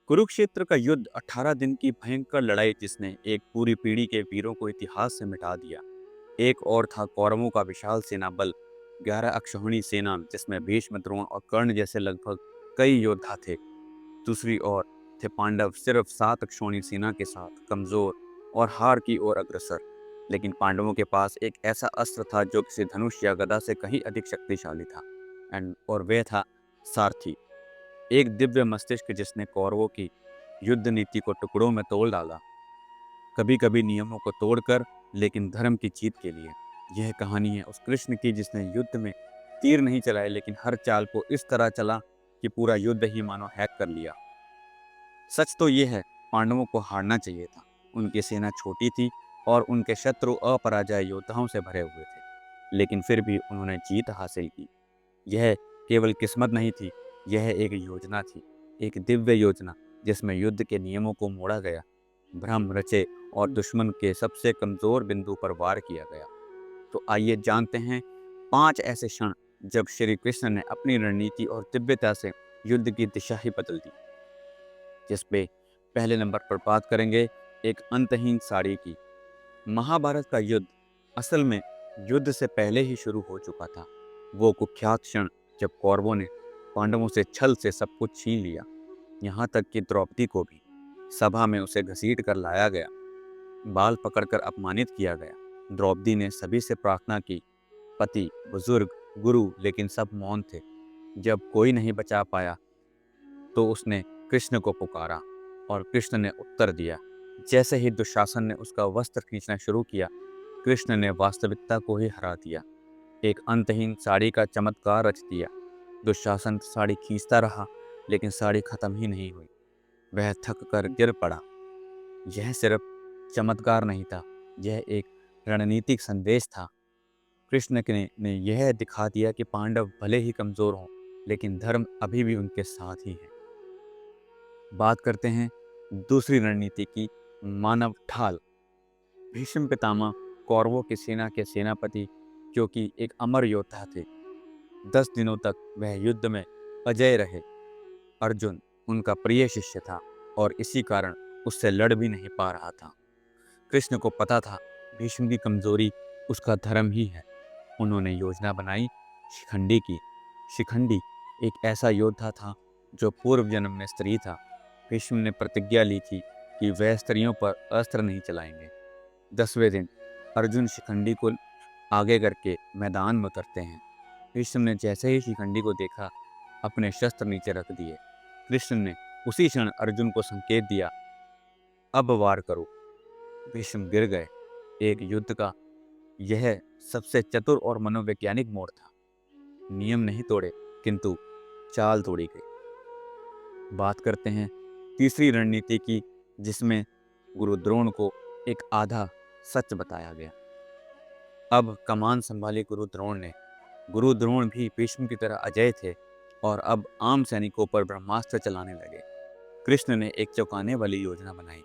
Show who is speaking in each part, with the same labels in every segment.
Speaker 1: कुरुक्षेत्र का युद्ध 18 दिन की भयंकर लड़ाई जिसने एक पूरी पीढ़ी के वीरों को इतिहास से मिटा दिया। एक और था कौरवों का विशाल सेना बल, 11 अक्षौहिणी सेना जिसमें भीष्म, द्रोण और कर्ण जैसे लगभग कई योद्धा थे। दूसरी ओर थे पांडव सिर्फ 7 अक्षौहिणी सेना के साथ कमजोर और हार की ओर अग्रसर। लेकिन पांडवों के पास एक ऐसा अस्त्र था जो किसी धनुष या गदा से कहीं अधिक शक्तिशाली था। और वह था सारथी, एक दिव्य मस्तिष्क जिसने कौरवों की युद्ध नीति को टुकड़ों में तोड़ डाला, कभी कभी नियमों को तोड़कर, लेकिन धर्म की जीत के लिए। यह कहानी है उस कृष्ण की जिसने युद्ध में तीर नहीं चलाए, लेकिन हर चाल को इस तरह चला कि पूरा युद्ध ही मानो हैक कर लिया। सच तो यह है, पांडवों को हारना चाहिए था। उनकी सेना छोटी थी और उनके शत्रु अपराजय योद्धाओं से भरे हुए थे, लेकिन फिर भी उन्होंने जीत हासिल की। यह केवल किस्मत नहीं थी, यह एक योजना थी, एक दिव्य योजना जिसमें युद्ध के नियमों को मोड़ा गया, भ्रम रचे और दुश्मन के सबसे कमजोर बिंदु पर वार किया गया। तो आइए जानते हैं 5 ऐसे क्षण जब श्री कृष्ण ने अपनी रणनीति और दिव्यता से युद्ध की दिशा ही बदल दी। जिसपे पहले नंबर पर बात करेंगे एक अंतहीन साड़ी की। महाभारत का युद्ध असल में युद्ध से पहले ही शुरू हो चुका था। वो कुख्यात क्षण जब कौरवों ने पांडवों से छल से सब कुछ छीन लिया, यहाँ तक कि द्रौपदी को भी सभा में उसे घसीट कर लाया गया, बाल पकड़कर अपमानित किया गया। द्रौपदी ने सभी से प्रार्थना की, पति, बुजुर्ग, गुरु, लेकिन सब मौन थे। जब कोई नहीं बचा पाया तो उसने कृष्ण को पुकारा और कृष्ण ने उत्तर दिया। जैसे ही दुशासन ने उसका वस्त्र खींचना शुरू किया, कृष्ण ने वास्तविकता को ही हरा दिया, एक अंतहीन साड़ी का चमत्कार रच दिया। दुशासन साड़ी खींचता रहा, लेकिन साड़ी खत्म ही नहीं हुई। वह थक कर गिर पड़ा। यह सिर्फ चमत्कार नहीं था, यह एक रणनीतिक संदेश था। कृष्ण ने यह दिखा दिया कि पांडव भले ही कमजोर हों, लेकिन धर्म अभी भी उनके साथ ही है। बात करते हैं दूसरी रणनीति की, मानव ढाल। भीष्म पितामह कौरवों की सेना के सेनापति, जो कि एक अमर योद्धा थे। 10 दिनों तक वह युद्ध में अजय रहे। अर्जुन उनका प्रिय शिष्य था और इसी कारण उससे लड़ भी नहीं पा रहा था। कृष्ण को पता था भीष्म की कमजोरी उसका धर्म ही है। उन्होंने योजना बनाई शिखंडी की। शिखंडी एक ऐसा योद्धा था जो पूर्व जन्म में स्त्री था। भीष्म ने प्रतिज्ञा ली थी कि वह स्त्रियों पर अस्त्र नहीं चलाएंगे। 10वें दिन अर्जुन शिखंडी को आगे करके मैदान में उतरते हैं। कृष्ण ने जैसे ही शिखंडी को देखा, अपने शस्त्र नीचे रख दिए। कृष्ण ने उसी क्षण अर्जुन को संकेत दिया, अब वार करो। भीष्म गिर गए। एक युद्ध का यह सबसे चतुर और मनोवैज्ञानिक मोड़ था। नियम नहीं तोड़े, किंतु चाल तोड़ी गई। बात करते हैं तीसरी रणनीति की, जिसमें गुरु द्रोण को एक आधा सच बताया गया। अब कमान संभाली गुरु द्रोण ने। गुरु द्रोण भी भीष्म की तरह अजय थे और अब आम सैनिकों पर ब्रह्मास्त्र चलाने लगे। कृष्ण ने एक चौंकाने वाली योजना बनाई,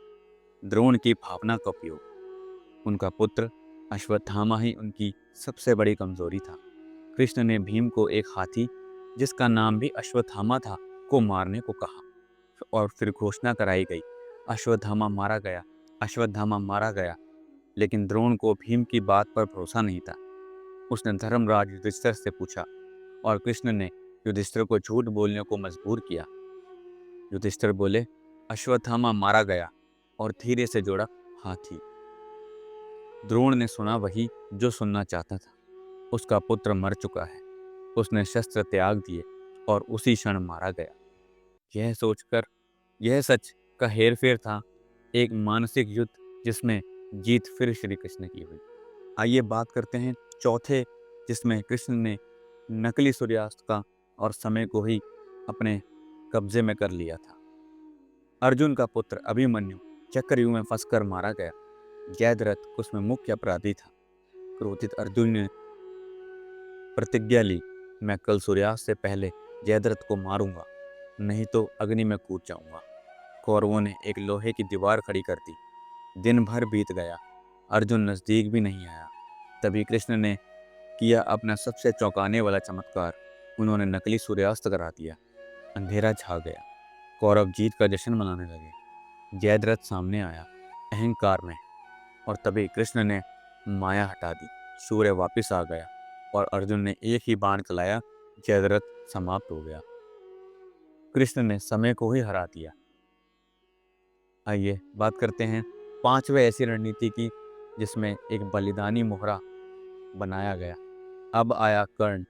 Speaker 1: द्रोण की भावना का उपयोग। उनका पुत्र अश्वत्थामा ही उनकी सबसे बड़ी कमजोरी था। कृष्ण ने भीम को एक हाथी, जिसका नाम भी अश्वत्थामा था, को मारने को कहा और फिर घोषणा कराई गई, अश्वत्थामा मारा गया, अश्वत्थामा मारा गया। लेकिन द्रोण को भीम की बात पर भरोसा नहीं था। उसने धर्मराज युधिष्ठिर से पूछा और कृष्ण ने युधिष्ठिर को झूठ बोलने को मजबूर किया। युधिष्ठिर बोले, अश्वत्थामा मारा गया, और धीरे से जोड़ा, हाथी। द्रोण ने सुना वही जो सुनना चाहता था, उसका पुत्र मर चुका है। उसने शस्त्र त्याग दिए और उसी क्षण मारा गया। यह सोचकर यह सच का हेरफेर था, एक मानसिक युद्ध जिसमें जीत फिर श्री कृष्ण की हुई। आइए बात करते हैं चौथे, जिसमें कृष्ण ने नकली सूर्यास्त का और समय को ही अपने कब्जे में कर लिया था। अर्जुन का पुत्र अभिमन्यु चक्रव्यूह में फंसकर मारा गया। जयद्रथ उसमें मुख्य अपराधी था। क्रोधित अर्जुन ने प्रतिज्ञा ली, मैं कल सूर्यास्त से पहले जयद्रथ को मारूंगा, नहीं तो अग्नि में कूद जाऊंगा। कौरवों ने एक लोहे की दीवार खड़ी कर दी। दिन भर बीत गया, अर्जुन नजदीक भी नहीं आया। तभी कृष्ण ने किया अपना सबसे चौंकाने वाला चमत्कार। उन्होंने नकली सूर्यास्त करा दिया। अंधेरा छा गया। कौरव जीत का जश्न मनाने लगे। जयद्रथ सामने आया अहंकार में, और तभी कृष्ण ने माया हटा दी। सूर्य वापस आ गया और अर्जुन ने एक ही बाण चलाया। जयद्रथ समाप्त हो गया। कृष्ण ने समय को ही हरा दिया। आइए बात करते हैं पांचवें ऐसी रणनीति की जिसमें एक बलिदानी मोहरा बनाया गया। अब आया कर्ण,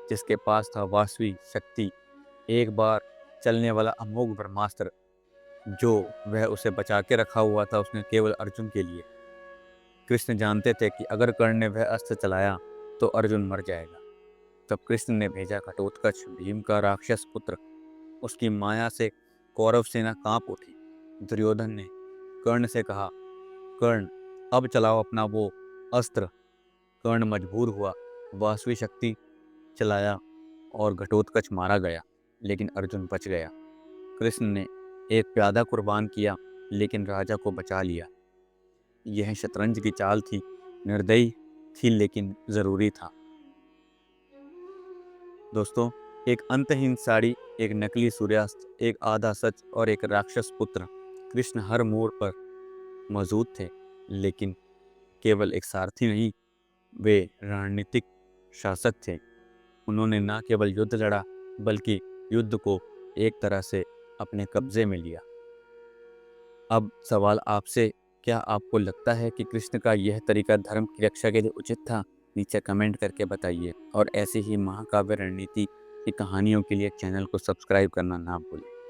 Speaker 1: जिसके पास था वास्तविक शक्ति, एक बार चलने वाला अमोघ ब्रह्मास्त्र, जो वह उसे बचा के रखा हुआ था उसने केवल अर्जुन के लिए। कृष्ण जानते थे कि अगर कर्ण ने वह अस्त्र चलाया तो अर्जुन मर जाएगा। तब कृष्ण ने भेजा घटोत्कच, भीम का राक्षस पुत्र। उसकी माया से कौरव सेना कांप उठी। दुर्योधन ने कर्ण से कहा, कर्ण अब चलाओ अपना वो अस्त्र। कर्ण मजबूर हुआ, वास्तविक शक्ति चलाया और घटोत्कच मारा गया, लेकिन अर्जुन बच गया। कृष्ण ने एक प्यादा कुर्बान किया लेकिन राजा को बचा लिया। यह शतरंज की चाल थी, निर्दयी थी लेकिन जरूरी था। दोस्तों, एक अंतहीन साड़ी, एक नकली सूर्यास्त, एक आधा सच और एक राक्षस पुत्र, कृष्ण हर मोड़ पर मौजूद थे, लेकिन केवल एक सारथी नहीं, वे रणनीतिक शासक थे। उन्होंने न केवल युद्ध लड़ा बल्कि युद्ध को एक तरह से अपने कब्जे में लिया। अब सवाल आपसे, क्या आपको लगता है कि कृष्ण का यह तरीका धर्म की रक्षा के लिए उचित था? नीचे कमेंट करके बताइए और ऐसी ही महाकाव्य रणनीति की कहानियों के लिए चैनल को सब्सक्राइब करना ना भूलें।